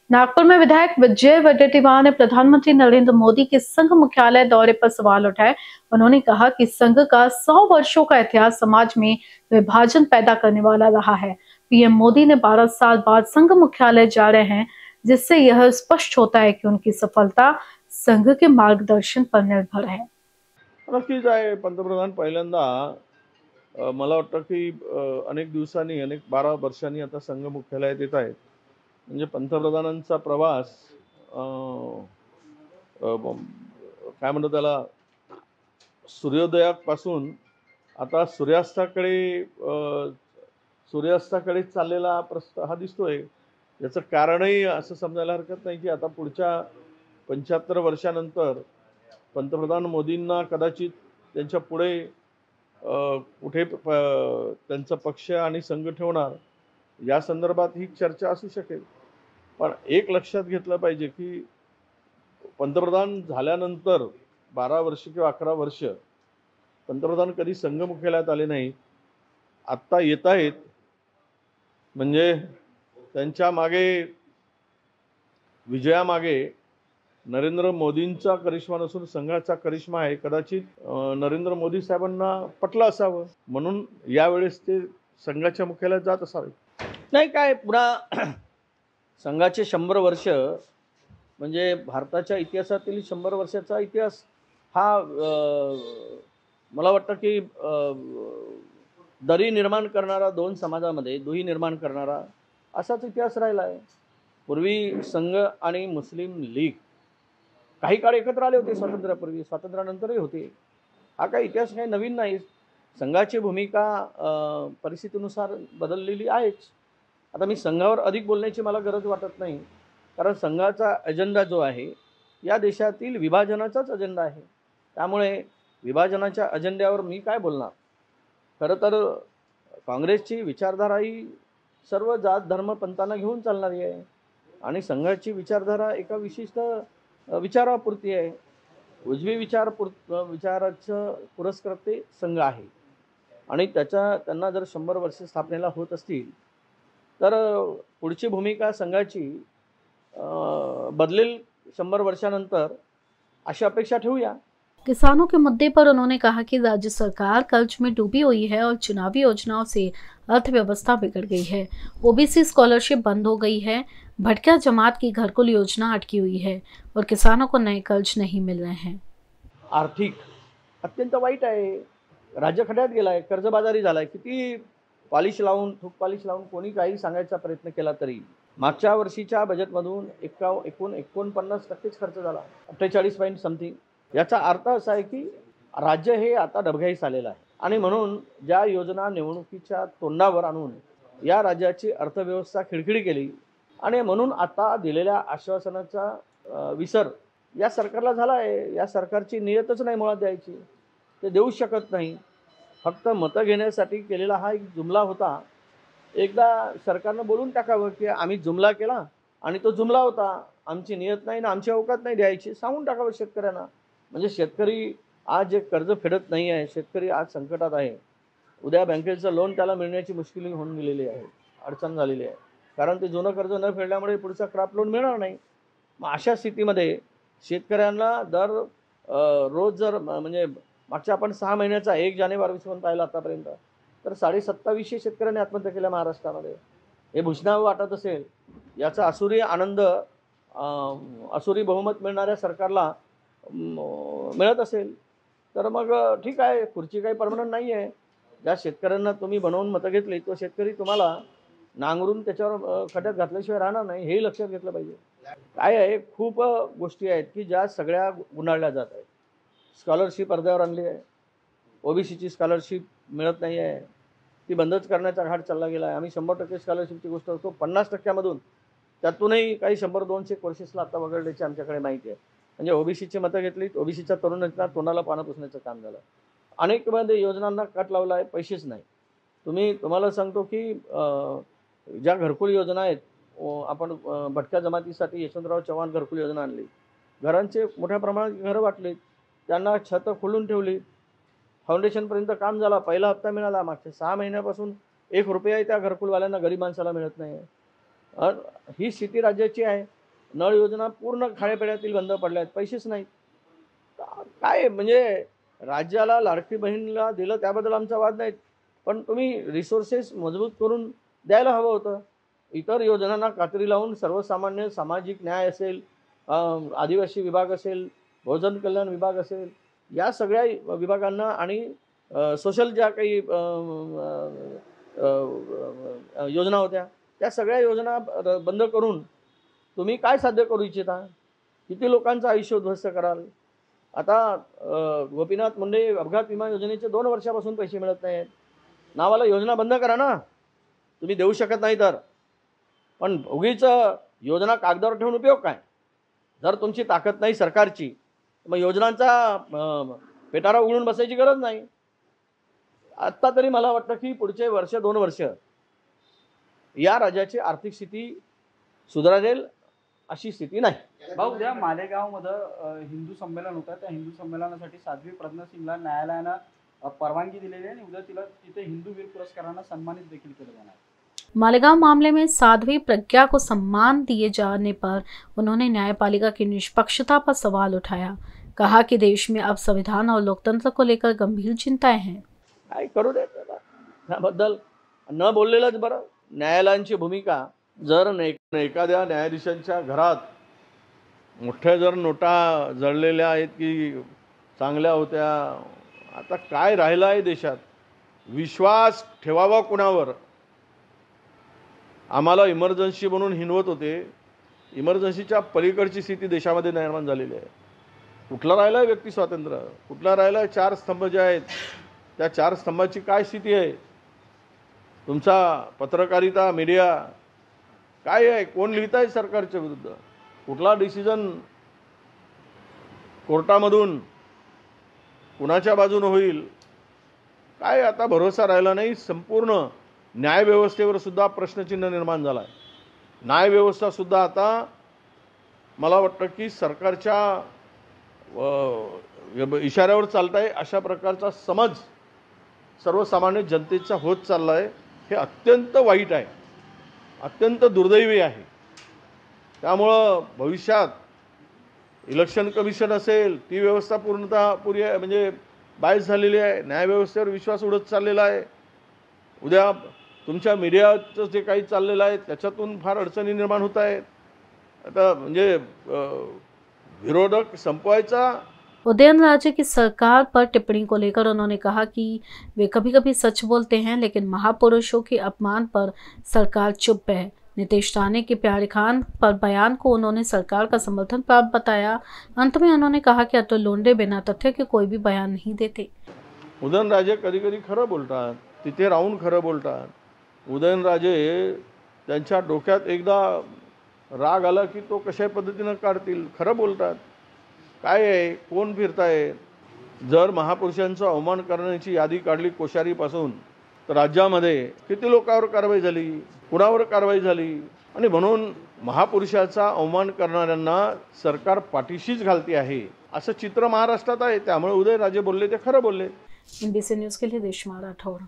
नागपुर में विधायक विजय वडेट्टीवार ने प्रधानमंत्री नरेंद्र मोदी के संघ मुख्यालय दौरे पर सवाल उठाए। उन्होंने कहा कि संघ का 100 वर्षों का इतिहास समाज में विभाजन पैदा करने वाला रहा है। पीएम मोदी ने 12 साल बाद संघ मुख्यालय जा रहे हैं, जिससे यह स्पष्ट होता है कि उनकी सफलता संघ के मार्गदर्शन पर निर्भर है। नक्कीच आहे। पंतप्रधान पहिल्यांदा मला वाटतं की अनेक दिवसांनी, अनेक 12 वर्षांनी आता संघ मुख्यालयात येत आहेत। म्हणजे पंतप्रधानांचा प्रवास अ, अ, काय म्हणतो त्याला, सूर्योदयापासून आता सूर्यास्ताकडे चाललेला हा दिसतोय। याचं कारणही असं समजायला हरकत नाही की आता पुढच्या 75 वर्षानंतर पंतप्रधान मोदींना कदाचित त्यांच्या पुढे कुठे त्यांचा पक्ष आणि संघ ठेवणार या संदर्भात ही चर्चा असू शकेल। पण एक लक्षात घेतलं पाहिजे की पंतप्रधान झाल्यानंतर 12 वर्ष किंवा 11 वर्ष पंतप्रधान कधी संघ मुख्यालयात आले नाही। आत्ता येत आहेत, म्हणजे त्यांच्या मागे, विजयामागे नरेंद्र मोदींचा करिश्मा नसून संघाचा करिश्मा आहे। कदाचित नरेंद्र मोदी साहेबांना पटलं असावं म्हणून यावेळेस ते संघाच्या मुख्यालयात जात असावे। नाही काय पुन्हा संघाचे 100 वर्ष म्हणजे भारताच्या इतिहासातील 100 वर्षाचा इतिहास हा मला वाटतं की दरी निर्माण करणारा, दोन समाजामध्ये दुही निर्माण करणारा असाच इतिहास राहिला आहे। पूर्वी संघ आणि मुस्लिम लीग काही काळ एकत्र आले होते, स्वातंत्र्यापूर्वी, स्वातंत्र्यानंतरही होते। हा काही इतिहास काही नवीन नाही। संघाची भूमिका परिस्थितीनुसार बदललेली आहेच। आता मी संघावर अधिक बोलण्याची मला गरज वाटत नाही, कारण संघाचा अजेंडा जो आहे या देशातील विभाजनाचाच अजेंडा आहे। त्यामुळे विभाजनाच्या अजेंड्यावर मी काय बोलणार। खरं तर काँग्रेसची विचारधारा ही सर्व जात धर्म पंथांना घेऊन चालणारी आहे आणि संघाची विचारधारा एका विशिष्ट विचारापुरती आहे। उजवी विचाराचं पुरस्कर्ते संघ आहे आणि त्यांना जर 100 वर्ष स्थापनेला होत असतील तर पुढची भूमिका संघाची बदलेल 100 वर्षानंतर, अशी अपेक्षा ठेवूया। किसानों के मुद्दे पर उन्होंने कहा कि राज्य सरकार कर्ज में डूबी हुई है और चुनावी योजनाओं से अर्थव्यवस्था बिगड़ गई है। ओबीसी स्कॉलरशिप बंद हो गई है, भटक्या जमात की घरकुल योजना अटकी हुई है और किसानों को नए कर्ज नहीं मिल रहे हैं। आर्थिक अत्यंत वाईट आहे। राज्य खड्यात गेलाय, कर्जबाजारी झालाय। किती पॉलिश लावून, थूक पॉलिश लावून कोणी काही सांगायचा प्रयत्न केला तरी मागच्या वर्षीच्या बजेटमधून एकूण 49% खर्च झाला, 48 पॉइंट समथिंग। याचा अर्थ असा आहे की राज्य हे आता डबघाईस आलेलं आहे आणि म्हणून ज्या योजना निवडणुकीच्या तोंडावर आणून या राज्याची अर्थव्यवस्था खिळखिळी केली आणि म्हणून आता दिलेल्या आश्वासनाचा विसर या सरकारला झाला आहे। या सरकारची नियतच नाही मुळात द्यायची, ते देऊ शकत नाही। फक्त मतं घेण्यासाठी केलेला हा एक जुमला होता। एकदा सरकारनं बोलून टाकावं की आम्ही जुमला केला आणि तो जुमला होता, आमची नियत नाही ना आमची अवकात नाही द्यायची, सांगून टाकावं शेतकऱ्यांना। म्हणजे शेतकरी आज जे कर्ज फेडत नाही आहे, शेतकरी आज संकटात आहे। उद्या बँकेचं लोन त्याला मिळण्याची मुश्किल होऊन गेलेली आहे, अडचण झालेली आहे, कारण ते जुनं कर्ज न फेडल्यामुळे पुढचा क्रॉप लोन मिळणार नाही। मग अशा स्थितीमध्ये शेतकऱ्यांना रोज जर म्हणजे मागच्या आपण 6 महिन्याचा 1 जानेवारीपासून पाहिला आतापर्यंत तर 2750 शेतकऱ्यांनी आत्महत्या केल्या महाराष्ट्रामध्ये। हे भूषणावं वाटत असेल, याचा असुरी आनंद असुरी बहुमत मिळणाऱ्या सरकारला मिळत असेल तर मग ठीक आहे, खुर्ची काही परमनंट नाही आहे। ज्या शेतकऱ्यांना तुम्ही बनवून मतं घेतली तो शेतकरी तुम्हाला नांगरून त्याच्यावर खड्यात घातल्याशिवाय राहणार नाही, हेही लक्षात घेतलं पाहिजे। काय आहे, खूप गोष्टी आहेत की ज्या सगळ्या गुंडाळल्या जात आहेत। स्कॉलरशिप अर्ध्यावर आणली आहे, ओबीसीची स्कॉलरशिप मिळत नाही आहे, ती बंदच करण्याचा घाट चालला गेला आहे। आम्ही 100% स्कॉलरशिपची गोष्ट करतो, 50%मधून त्यातूनही काही 100-200 कोर्सेसला आता वगळल्याची आमच्याकडे माहिती आहे। म्हणजे ओबीसीची मतं घेतली, ओबीसीच्या तरुणांना तोंडाला पानं पुसण्याचं काम झालं। अनेक मध्ये योजनांना कट लावला आहे, पैसेच नाही। तुम्हाला सांगतो की ज्या घरकुल योजना आहेत, आपण भटक्या जमातीसाठी यशवंतराव चव्हाण घरकुल योजना आणली, घरांचे मोठ्या प्रमाणात घरं वाटली, त्यांना छतं खोलून ठेवली, फाउंडेशनपर्यंत काम झालं, पहिला हप्ता मिळाला। मागच्या 6 महिन्यापासून 1 रुपयाही त्या घरकुलवाल्यांना, गरीब माणसाला मिळत नाही। ही स्थिती राज्याची आहे। नळ योजना पूर्ण खाळेपेड्यातील बंद पडल्या आहेत, पैसेच नाहीत. काय म्हणजे राज्याला लाडकी बहीणला दिलं त्याबद्दल आमचा वाद नाही, पण तुम्ही रिसोर्सेस मजबूत करून द्यायला हवं होतं. इतर योजनांना कात्री लावून सर्वसामान्य सामाजिक न्याय असेल, आदिवासी विभाग असेल, बहुजन कल्याण विभाग असेल, या सगळ्या विभागांना आणि सोशल ज्या काही योजना होत्या त्या सगळ्या योजना बंद करून तुम्ही काय साध्य करू इच्छिता? किती लोकांचं आयुष्य उद्ध्वस्त कराल? आता गोपीनाथ मुंडे अपघात विमा योजनेचे 2 वर्षापासून पैसे मिळत नाहीत. नावाला योजना बंद करा ना, तुम्ही देऊ शकत नाही तर. पण उगीच योजना कागदावर ठेवून उपयोग काय? जर तुमची ताकद नाही सरकारची, मग योजनांचा पेटारा उघडून बसायची गरज नाही. आत्ता तरी मला वाटतं की पुढचे वर्ष 2 वर्ष या राज्याची आर्थिक स्थिती सुधारेल अशी स्थिती नाही. भाऊ, उद्या मालेगावमध्ये हिंदू संमेलन होतं. त्या हिंदू संमेलनासाठी साध्वी प्रज्ञा सिंगला न्यायालयानं परवानगी दिलेली आहे आणि उद्या तिला तिथे हिंदू वीर पुरस्कारानं सन्मानित देखील केलं जाणार आहे. मालेगांव मामले में साध्वी प्रज्ञा को सम्मान दिए जाने पर उन्होंने न्यायपालिका की निष्पक्षता पर सवाल उठाया। कहा कि देश में अब संविधान और लोकतंत्र को लेकर गंभीर चिंताएं हैं। काय करू दे त्याबद्दल न बोललेलंच बरं. न्यायालयांची भूमिका जर एखाद्या न्यायाधीशांच्या घरात मोठ्या जर नोटा जळलेल्या आहेत की चांगल्या होत्या, आता काय राहिलं आहे देशात? विश्वास ठेवावा कुणावर? आम्हाला इमर्जन्सी म्हणून हिनवत होते. इमर्जन्सीच्या पलीकडची स्थिती देशामध्ये निर्माण झालेली आहे. कुठला राहिला आहे व्यक्ती स्वातंत्र्य? कुठला राहिला आहे 4 स्तंभ जे आहेत त्या 4 स्तंभाची काय स्थिती आहे? तुमचा पत्रकारिता, मीडिया काय आहे? कोण लिहित आहे सरकारच्या विरुद्ध? कुठला डिसिजन कोर्टामधून कुणाच्या बाजूने होईल? काय आता भरोसा राहिला नाही. संपूर्ण न्यायव्यवस्थेवर सुद्धा प्रश्नचिन्ह निर्माण झाला आहे. न्यायव्यवस्था सुद्धा आता मला वाटतं की सरकारच्या इशाऱ्यावर चालत आहे अशा प्रकारचा समज सर्वसामान्य जनतेचा होत चालला आहे. हे अत्यंत वाईट आहे, अत्यंत दुर्दैवी आहे. त्यामुळं भविष्यात इलेक्शन कमिशन असेल ती व्यवस्था पूर्णतः म्हणजे बायस झालेली आहे. न्यायव्यवस्थेवर विश्वास उडत चाललेला आहे. उद्या तुमच्या मीडियाचं जे काही चाललेलं आहे त्याच्यातून फार अडचणी निर्माण होत आहेत. आता म्हणजे विरोधक संपवायचा। उदयनराजे की सरकार पर टिप्पणी को लेकर उन्होंने कहा कि वे कभी कभी सच बोलते हैं, लेकिन महापुरुषों के अपमान पर सरकार चुप है। नीतीश राणे के प्यारे खान पर बयान को उन्होंने सरकार का समर्थन प्राप्त बताया। अंत में उन्होंने कहा कि अतुल लोंढे बिना तथ्य के कोई भी बयान नहीं देते। उदयनराजे कधी कधी खरं बोलतात, तिथे राहून खरं बोलतात। उदयनराजे त्यांच्या डोक्यात एकदा राग आला की तो कशा पद्धतीनं काढतील, खरं बोलतात। काय आहे, कोण फिरताय? जर महापुरुषांचा अवमान करण्याची यादी काढली कोश्यारीपासून तर राज्यामध्ये किती लोकांवर कारवाई झाली, कुणावर कारवाई झाली? आणि म्हणून महापुरुषाचा अवमान करणाऱ्यांना सरकार पाठीशीच घालते आहे असं चित्र महाराष्ट्रात आहे। त्यामुळे उदयनराजे बोलले ते खरं बोलले। NBC न्यूज के लिए देशमाल राठौर।